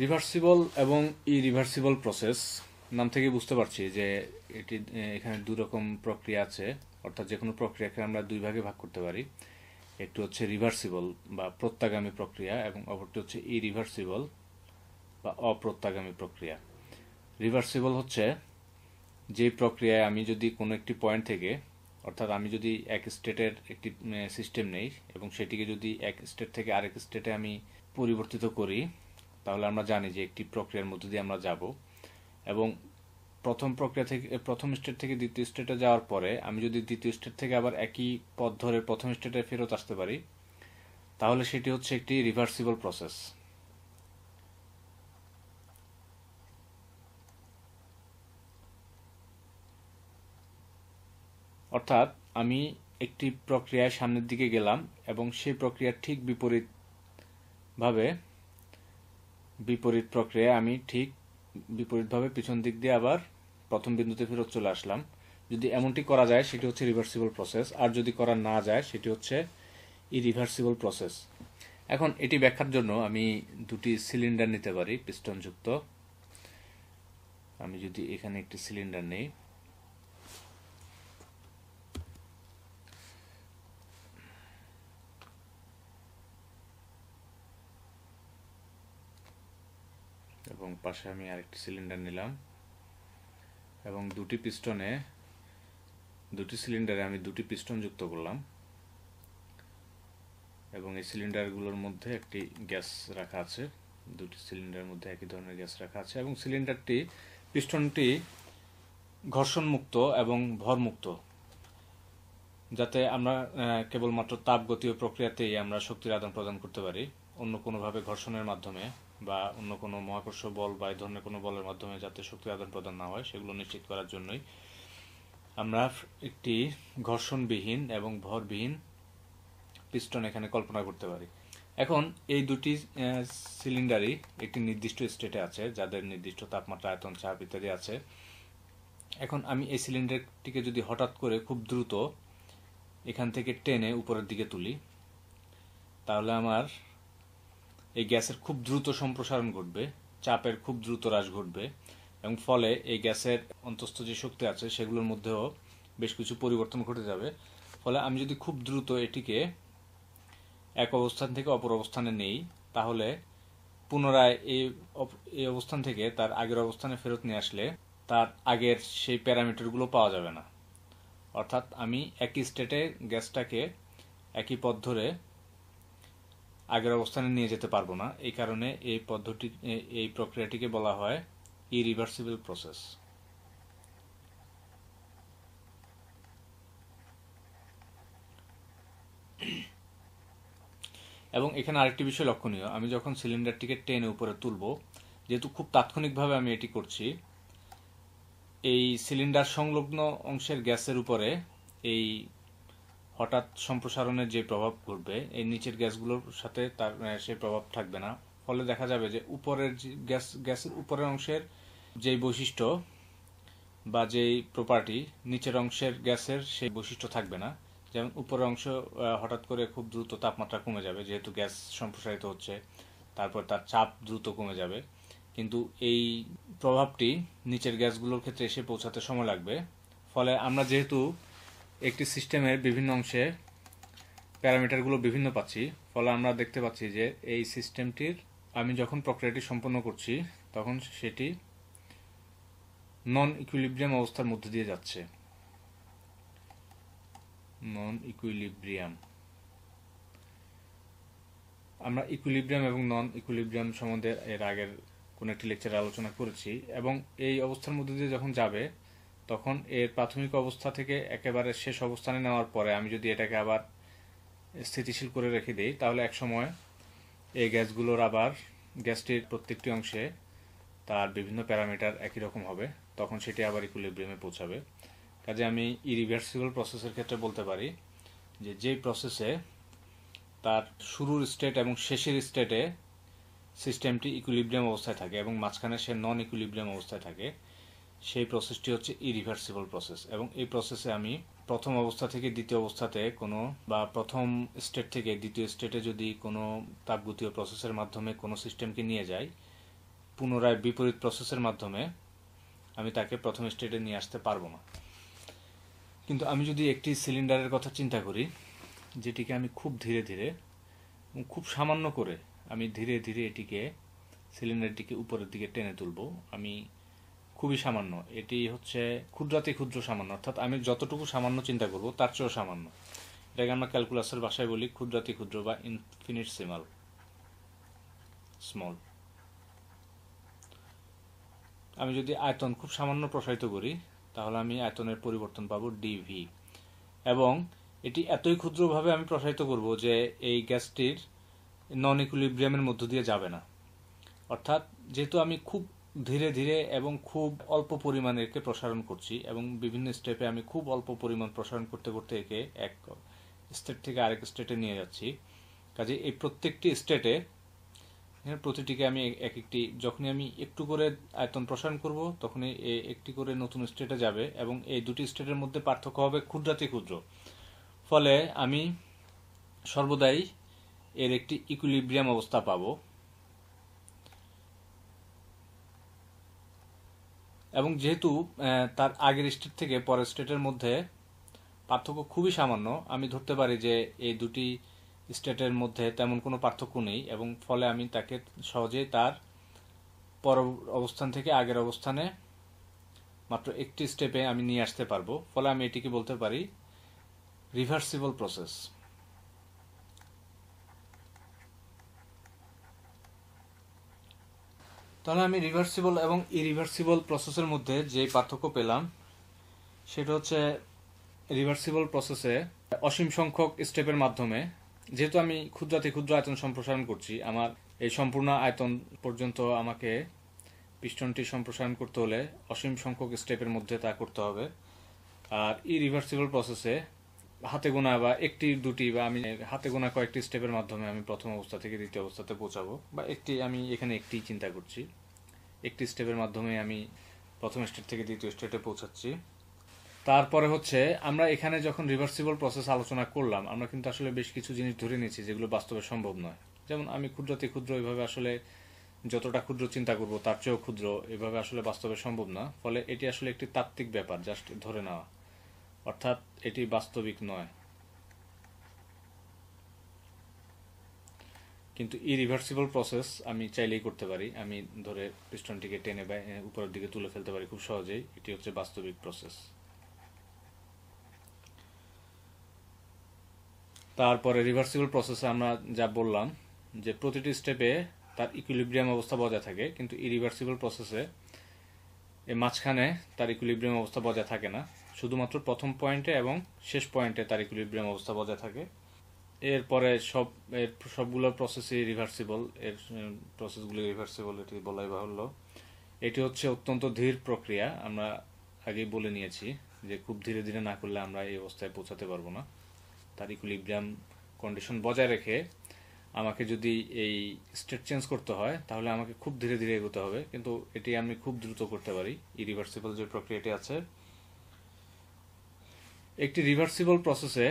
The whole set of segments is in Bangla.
রিভার্সিবল এবং ইরিভার্সিবল প্রসেস নাম থেকে বুঝতে পারছি যে এটি এখানে দুই রকম প্রক্রিয়া আছে, অর্থাৎ যে কোনো প্রক্রিয়াকে আমরা দুই ভাগে ভাগ করতে পারি। একটি হচ্ছে রিভার্সিবল বা প্রত্যাগামী প্রক্রিয়া এবং অপরটি হচ্ছে ইরিভার্সিবল বা অপ্রত্যাগামী প্রক্রিয়া। রিভার্সিবল হচ্ছে যে প্রক্রিয়ায় আমি যদি কোনো একটি পয়েন্ট থেকে, অর্থাৎ আমি যদি এক স্টেটের একটি সিস্টেম নেই এবং সেটিকে যদি এক স্টেট থেকে আরেক স্টেটে আমি পরিবর্তিত করি, তাহলে আমরা জানি যে একটি প্রক্রিয়ার মধ্য দিয়ে আমরা যাব এবং প্রথম স্টেট থেকে দ্বিতীয় স্টেটে যাওয়ার পরে আমি যদি দ্বিতীয় স্টেট থেকে আবার একই পথ ধরে প্রথম স্টেটে ফেরত আসতে পারি, তাহলে সেটি হচ্ছে একটি রিভার্সিবল প্রসেস। অর্থাৎ আমি একটি প্রক্রিয়ায় সামনের দিকে গেলাম এবং সেই প্রক্রিয়ার ঠিক বিপরীত প্রক্রিয়ায় আমি ঠিক বিপরীতভাবে পিছন দিক দিয়ে আবার প্রথম বিন্দুতে ফেরত চলে আসলাম। যদি এমনটি করা যায় সেটি হচ্ছে রিভার্সিবল প্রসেস, আর যদি করা না যায় সেটি হচ্ছে ইরিভার্সিবল প্রসেস। এখন এটি ব্যাখ্যার জন্য আমি দুটি সিলিন্ডার নিতে পারি পিস্টনযুক্ত। আমি যদি এখানে একটি সিলিন্ডার নেই, এবং পাশে আমি আরেকটি সিলিন্ডার নিলাম এবং দুটি সিলিন্ডারে আমি দুটি পিস্টন যুক্ত করলাম এবং এই সিলিন্ডারগুলোর মধ্যে একটি গ্যাস রাখা আছে। দুটি সিলিন্ডারের মধ্যে একই ধরনের গ্যাস রাখা আছে এবং পিস্টনটি ঘর্ষণমুক্ত এবং ভরমুক্ত, যাতে আমরা কেবলমাত্র তাপগতীয় প্রক্রিয়াতেই আমরা শক্তির আদান প্রদান করতে পারি। অন্য কোনোভাবে ঘর্ষণের মাধ্যমে বা অন্য কোনো মহাকর্ষ বল বা এই ধরনের কোনো বলের মাধ্যমে যাতে শক্তির আদান প্রদান না হয়, সেগুলো নিশ্চিত করার জন্যই আমরা একটি ঘর্ষণবিহীন এবং ভরবিহীন পিস্টন এখানে কল্পনা করতে পারি। এখন এই দুটি সিলিন্ডারই একটি নির্দিষ্ট স্টেটে আছে, যাদের নির্দিষ্ট তাপমাত্রা, আয়তন, চাপ ইত্যাদি আছে। এখন আমি এই সিলিন্ডারটিকে যদি হঠাৎ করে খুব দ্রুত এখান থেকে টেনে উপরের দিকে তুলি, তাহলে আমার এই গ্যাসের খুব দ্রুত সম্প্রসারণ ঘটবে, চাপের খুব দ্রুত হ্রাস ঘটবে এবং ফলে এই গ্যাসের অন্তস্থ যে শক্তি আছে সেগুলোর মধ্যেও বেশ কিছু পরিবর্তন ঘটে যাবে। ফলে আমি যদি খুব দ্রুত এটিকে এক অবস্থান থেকে অপর অবস্থানে নেই, তাহলে পুনরায় এই অবস্থান থেকে তার আগের অবস্থানে ফেরত নিয়ে আসলে তার আগের সেই প্যারামিটারগুলো পাওয়া যাবে না। অর্থাৎ আমি একই স্টেটে গ্যাসটাকে একই পথ ধরে আগের অবস্থানে নিয়ে যেতে পারবো না। এই কারণে এই প্রক্রিয়াটিকে বলা হয় ইরিভার্সিবল প্রসেস। এবং এখানে আরেকটি বিষয় লক্ষণীয়, আমি যখন সিলিন্ডারটিকে টেনে উপরে তুলব, যেহেতু খুব তাৎক্ষণিকভাবে আমি এটি করছি, এই সিলিন্ডার সংলগ্ন অংশের গ্যাসের উপরে এই হঠাৎ সম্প্রসারণের যে প্রভাব ঘটবে, এই নিচের গ্যাসগুলোর সাথে তার সেই প্রভাব থাকবে না। ফলে দেখা যাবে যে উপরের গ্যাসের উপরের অংশের যেই বৈশিষ্ট্য বা যেই প্রপার্টি, নিচের অংশের গ্যাসের সেই বৈশিষ্ট্য থাকবে না। যেমন উপরের অংশ হঠাৎ করে খুব দ্রুত তাপমাত্রা কমে যাবে, যেহেতু গ্যাস সম্প্রসারিত হচ্ছে, তারপর তার চাপ দ্রুত কমে যাবে, কিন্তু এই প্রভাবটি নিচের গ্যাসগুলোর ক্ষেত্রে এসে পৌঁছাতে সময় লাগবে। ফলে আমরা যেহেতু একটি সিস্টেমের বিভিন্ন অংশে প্যারামিটারগুলো বিভিন্ন পাচ্ছি, ফলে আমরা দেখতে পাচ্ছি যে এই সিস্টেমটির আমি যখন প্রক্রিয়াটি সম্পন্ন করছি তখন সেটি নন ইকুইলিব্রিয়াম অবস্থার মধ্যে দিয়ে যাচ্ছে। নন ইকুইলিব্রিয়াম, আমরা ইকুইলিব্রিয়াম এবং নন ইকুইলিব্রিয়াম সম্বন্ধে এর আগের কোনো একটি লেকচারে আলোচনা করেছি এবং এই অবস্থার মধ্যে দিয়ে যখন যাবে তখন এর প্রাথমিক অবস্থা থেকে একেবারে শেষ অবস্থানে নেওয়ার পরে আমি যদি এটাকে আবার স্থিতিশীল করে রেখে দিই, তাহলে একসময় এই গ্যাসটির প্রত্যেকটি অংশে তার বিভিন্ন প্যারামিটার একই রকম হবে, তখন সেটি আবার ইকুইলিব্রিয়ামে পৌঁছাবে। কাজে আমি ইরিভার্সিবল প্রসেসের ক্ষেত্রে বলতে পারি যে যেই প্রসেসে তার শুরুর স্টেট এবং শেষের স্টেটে সিস্টেমটি ইকুইলিব্রিয়াম অবস্থায় থাকে এবং মাঝখানে সে নন ইকুইলিব্রিয়াম অবস্থায় থাকে, সেই প্রসেসটি হচ্ছে ইরিভার্সিবল প্রসেস। এবং এই প্রসেসে আমি প্রথম অবস্থা থেকে দ্বিতীয় অবস্থাতে প্রথম স্টেট থেকে দ্বিতীয় স্টেটে যদি কোনো তাপগতীয় প্রসেসের মাধ্যমে কোনো সিস্টেমকে নিয়ে যাই, পুনরায় বিপরীত প্রসেসের মাধ্যমে আমি তাকে প্রথম স্টেটে নিয়ে আসতে পারবো না। কিন্তু আমি যদি একটি সিলিন্ডারের কথা চিন্তা করি, যেটিকে আমি খুব ধীরে ধীরে খুব সামান্য করে আমি ধীরে ধীরে এটিকে সিলিন্ডারটিকে উপরের দিকে টেনে তুলব, আমি খুবই সামান্য, এটি হচ্ছে ক্ষুদ্রাতি ক্ষুদ্র সামান্য, অর্থাৎ আমি যতটুকু সামান্য চিন্তা করব তার চেয়েও সামান্য। এটাকে আমরা ক্যালকুলাসের ভাষায় বলি ক্ষুদ্রাতি ক্ষুদ্র বা ইনফিনিটসিমাল স্মল। আমি যদি আয়তন খুব সামান্য প্রসারিত করি তাহলে আমি আয়তনের পরিবর্তন পাবো ডিভি, এবং এটি এতই ক্ষুদ্রভাবে আমি প্রসারিত করব যে এই গ্যাসটির নন ইকুইলিব্রিয়ামের মধ্য দিয়ে যাবে না। অর্থাৎ যেহেতু আমি খুব ধীরে ধীরে এবং খুব অল্প পরিমাণে একে প্রসারণ করছি এবং বিভিন্ন স্টেপে আমি খুব অল্প পরিমাণ প্রসারণ করতে করতে একে এক স্টেট থেকে আরেক স্টেটে নিয়ে যাচ্ছি, কাজে এই প্রত্যেকটি স্টেটে প্রতিটিকে আমি এক একটি, যখনই আমি একটু করে আয়তন প্রসারণ করব তখনই একটি করে নতুন স্টেটে যাবে এবং এই দুটি স্টেটের মধ্যে পার্থক্য হবে ক্ষুদ্রাতি ক্ষুদ্র। ফলে আমি সর্বদাই এর একটি ইকুইলিব্রিয়াম অবস্থা পাবো, এবং যেহেতু তার আগের স্টেট থেকে পরের স্টেটের মধ্যে পার্থক্য খুবই সামান্য, আমি ধরতে পারি যে এই দুটি স্টেটের মধ্যে তেমন কোনো পার্থক্য নেই, এবং ফলে আমি তাকে সহজেই তার পর অবস্থান থেকে আগের অবস্থানে মাত্র একটি স্টেপে আমি নিয়ে আসতে পারবো। ফলে আমি এটিকে বলতে পারি রিভার্সিবল প্রসেস। তাহলে আমি রিভার্সিবল এবং ইরিভার্সিবল প্রসেসের মধ্যে যে পার্থক্য পেলাম সেটা হচ্ছে রিভার্সিবল প্রসেসে অসীম সংখ্যক স্টেপের মাধ্যমে, যেহেতু আমি ক্ষুদ্রাতি ক্ষুদ্র আয়তন সম্প্রসারণ করছি, আমার এই সম্পূর্ণ আয়তন পর্যন্ত আমাকে পিস্টনটি সম্প্রসারণ করতে হলে অসীম সংখ্যক স্টেপের মধ্যে তা করতে হবে। আর ইরিভার্সিবল প্রসেসে হাতে গোনা বা একটি দুটি বা আমি হাতে গোনা কয়েকটি স্টেপের মাধ্যমে আমি প্রথম অবস্থা থেকে দ্বিতীয় অবস্থাতে পৌঁছাবো, বা আমি এখানে একটি চিন্তা করছি, একটি স্টেপের মাধ্যমে আমি প্রথম স্টেট থেকে দ্বিতীয় স্টেটে পৌঁছাচ্ছি। তারপরে হচ্ছে আমরা এখানে যখন রিভার্সিবল প্রসেস আলোচনা করলাম, আমরা কিন্তু আসলে বেশ কিছু জিনিস ধরে নিয়েছি যেগুলো বাস্তবে সম্ভব নয়। যেমন আমি ক্ষুদ্রাতি ক্ষুদ্র এভাবে আসলে যতটা ক্ষুদ্র চিন্তা করব তার চেয়েও ক্ষুদ্র এভাবে আসলে বাস্তবে সম্ভব না। ফলে এটি আসলে একটি তাত্ত্বিক ব্যাপার, জাস্ট ধরে নেওয়া, অর্থাৎ এটি বাস্তবিক নয়। কিন্তু ইরিভার্সিবল প্রসেস আমি চাইলেই করতে পারি, আমি ধরে পিস্টনটিকে টেনে উপরের দিকে তুলে ফেলতে পারি খুব সহজেই, এটি হচ্ছে বাস্তবিক প্রসেস। তারপরে রিভার্সিবল প্রসেসে আমরা যা বললাম যে প্রতিটি স্টেপে তার ইকুইলিব্রিয়াম অবস্থা বজায় থাকে, কিন্তু ইরিভার্সিবল প্রসেসে এই মাঝখানে তার ইকুইলিব্রিয়াম অবস্থা বজায় থাকে না, শুধুমাত্র প্রথম পয়েন্টে এবং শেষ পয়েন্টে তার ইকুইলিব্রিয়াম অবস্থা বজায় থাকে। এরপরে সবগুলো প্রসেসই রিভার্সিবল, এর প্রসেসগুলি রিভার্সিবল, এটি বলাই বাহুল্য। এটি হচ্ছে অত্যন্ত ধীর প্রক্রিয়া, আমরা আগেই বলে নিয়েছি যে খুব ধীরে ধীরে না করলে আমরা এই অবস্থায় পৌঁছাতে পারবো না। তার ইকুইলিব্রিয়াম কন্ডিশন বজায় রেখে আমাকে যদি এই স্টেট চেঞ্জ করতে হয় তাহলে আমাকে খুব ধীরে ধীরে এগোতে হবে, কিন্তু এটি আমি খুব দ্রুত করতে পারি ইরিভার্সিবল যে প্রক্রিয়াটি আছে। একটি রিভার্সিবল প্রসেসে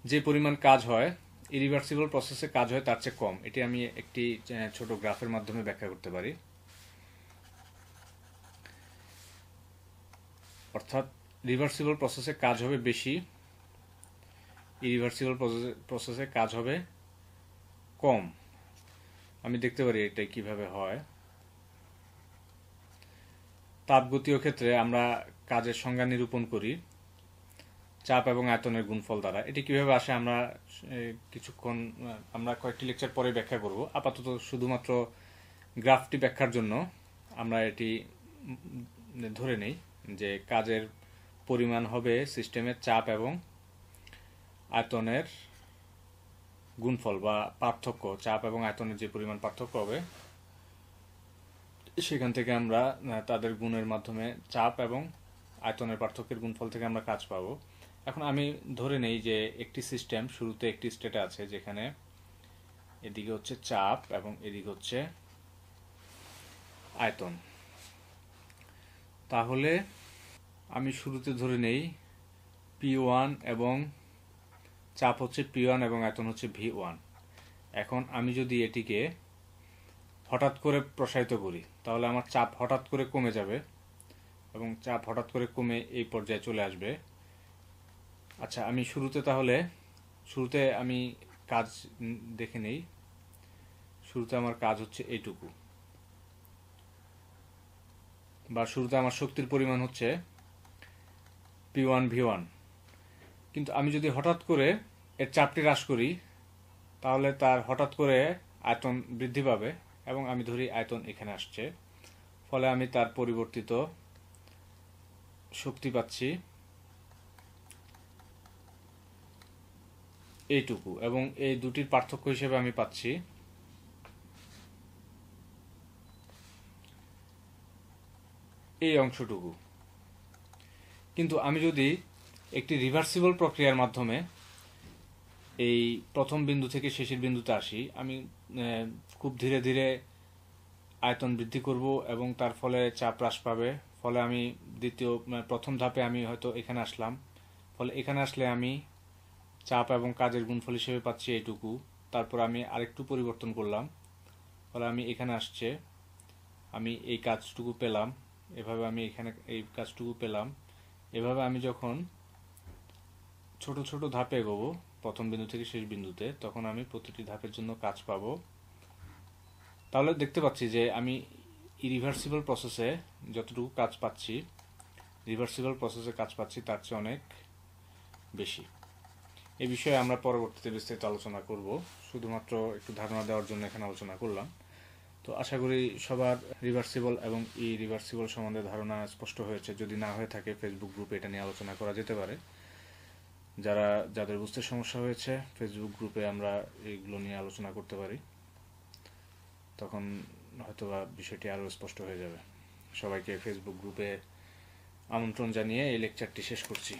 যে পরিমাণ কাজ হয় ইরিভার্সিবল প্রসেসে কাজ হয় তার চেয়ে কম। এটি আমি একটি ছোট গ্রাফের মাধ্যমে ব্যাখ্যা করতে পারি। অর্থাৎ রিভার্সিবল প্রসেসে কাজ হবে বেশি, ইরিভার্সিবল প্রসেসে কাজ হবে কম। আমি দেখতে পারি এটা কিভাবে হয়। তাপগতীয় ক্ষেত্রে আমরা কাজের সংজ্ঞা নিরূপণ করি চাপ এবং আয়তনের গুণফল দ্বারা। এটি কিভাবে আসে আমরা কয়েকটি লেকচার পরে ব্যাখ্যা করব। আপাতত শুধুমাত্র গ্রাফটি ব্যাখ্যার জন্য আমরা এটি ধরে নেই যে কাজের পরিমাণ হবে সিস্টেমের চাপ এবং আয়তনের গুণফল বা পার্থক্য। চাপ এবং আয়তনের যে পরিমাণ পার্থক্য হবে সেখান থেকে আমরা তাদের গুণের মাধ্যমে চাপ এবং আয়তনের পার্থক্যের গুণফল থেকে আমরা কাজ পাবো। এখন আমি ধরে নেই যে একটি সিস্টেম শুরুতে একটি স্টেটে আছে যেখানে এদিকে হচ্ছে চাপ এবং এদিকে হচ্ছে আয়তন। তাহলে আমি শুরুতে ধরে নেই P1 এবং চাপ হচ্ছে P1 এবং আয়তন হচ্ছে V1। এখন আমি যদি এটিকে হঠাৎ করে প্রসারিত করি, তাহলে আমার চাপ হঠাৎ করে কমে যাবে এবং চাপ হঠাৎ করে কমে এই পর্যায়ে চলে আসবে। আচ্ছা, আমি শুরুতে আমি কাজ দেখে নেই। শুরুতে আমার কাজ হচ্ছে এইটুকু, বা শুরুতে আমার শক্তির পরিমাণ হচ্ছে P1V1। কিন্তু আমি যদি হঠাৎ করে এর চাপটি হ্রাস করি, তাহলে তার হঠাৎ করে আয়তন বৃদ্ধি পাবে এবং আমি ধরি আয়তন এখানে আসছে, ফলে আমি তার পরিবর্তিত শক্তি পাচ্ছি এইটুকু, এবং এই দুটির পার্থক্য হিসেবে আমি পাচ্ছি এই অংশটুকু। কিন্তু আমি যদি একটি রিভার্সিবল প্রক্রিয়ার মাধ্যমে এই প্রথম বিন্দু থেকে শেষের বিন্দুতে আসি, আমি খুব ধীরে ধীরে আয়তন বৃদ্ধি করব এবং তার ফলে চাপ হ্রাস পাবে। ফলে আমি প্রথম ধাপে আমি হয়তো এখানে আসলাম, ফলে এখানে আসলে আমি চাপ এবং কাজের গুণফল হিসেবে পাচ্ছি এইটুকু। তারপর আমি আরেকটু পরিবর্তন করলাম, ফলে আমি এখানে আসছে, আমি এই কাজটুকু পেলাম, এভাবে আমি এখানে এই কাজটুকু পেলাম। এভাবে আমি যখন ছোট ছোট ধাপে এগোবো প্রথম বিন্দু থেকে শেষ বিন্দুতে, তখন আমি প্রতিটি ধাপের জন্য কাজ পাবো। তাহলে দেখতে পাচ্ছি যে আমি ইরিভার্সিবল প্রসেসে যতটুকু কাজ পাচ্ছি, রিভার্সিবল প্রসেসে কাজ পাচ্ছি তার চেয়ে অনেক বেশি। এই বিষয়ে আমরা পরবর্তীতে বিস্তারিত আলোচনা করব, শুধুমাত্র একটু ধারণা দেওয়ার জন্য এখানে আলোচনা করলাম। তো আশা করি সবার রিভার্সিবল এবং ইরিভার্সিবল সম্বন্ধে ধারণা স্পষ্ট হয়েছে। যদি না হয়ে থাকে, ফেসবুক গ্রুপে এটা নিয়ে আলোচনা করা যেতে পারে। যাদের বুঝতে সমস্যা হয়েছে, ফেসবুক গ্রুপে আমরা এইগুলো নিয়ে আলোচনা করতে পারি, তখন হয়তোবা বিষয়টি আরও স্পষ্ট হয়ে যাবে। সবাইকে ফেসবুক গ্রুপে আমন্ত্রণ জানিয়ে এই লেকচারটি শেষ করছি।